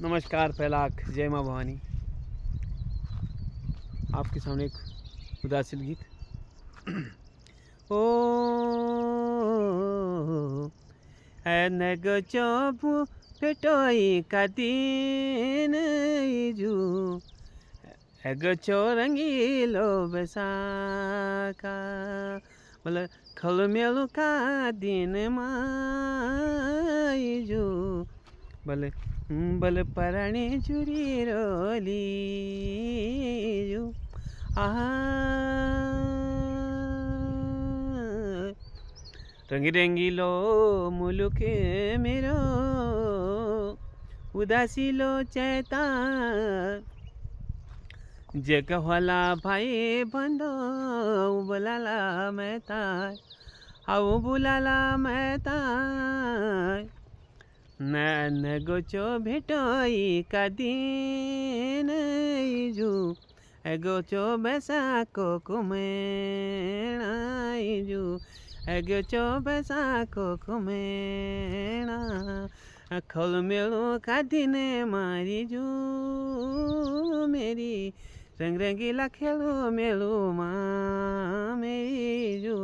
नमस्कार पहलाक जय माँ भवानी। आपके सामने एक उदासीन गीत। ओ नग चोपू पेटोई का दिन जू एग चोरंगीलो बैसाखा मतलब खल मेलू का दिन मायजू बल बल पराणी चुरी रोली रंगी रंगीलो मुलुक मेरो उदासीलो चैता जग होला भाई बंदो बुलाला मैता आओ बुलाला मैता न गोचो भेटोई का दिन जू गोचो बैसाखो कुमेणा जू गोचो बैसाखो कुमेणा खल मेलो का दिन मारी जू मेरी रंग रंगीला खेलो मेलो माँ मेरी जू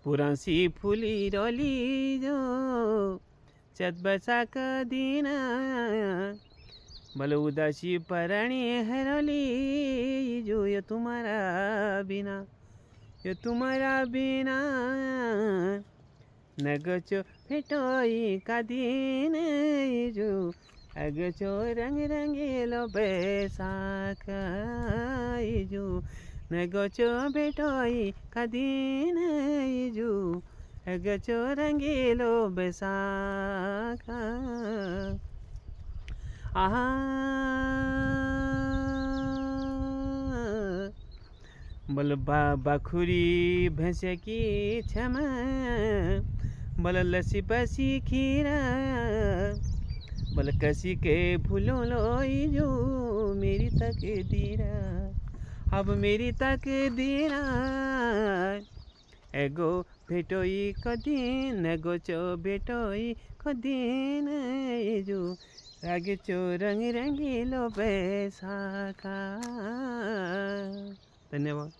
पुरासी फुली रोली जो चत बैसाख दीना बल उदासी पराणी हरोली जो ये तुम्हारा बिना नगचो फेटोई का दिन जो अगचो रंग रंगीलो बैसाख जो नगचो भेटोई का दिन जू अगचो रंगीलो बैसाख बल बाखुरी भैंसे की क्षमा बल लस्सी पसी खीरा बल कसी के भूलो लोई जो मेरी तकदीरा अब मेरी तकदीरा एगो भेटोई कदीन एगो चो भेटोई कदीन जो रागे चो रंग रंगीलो बैसाखा। धन्यवाद।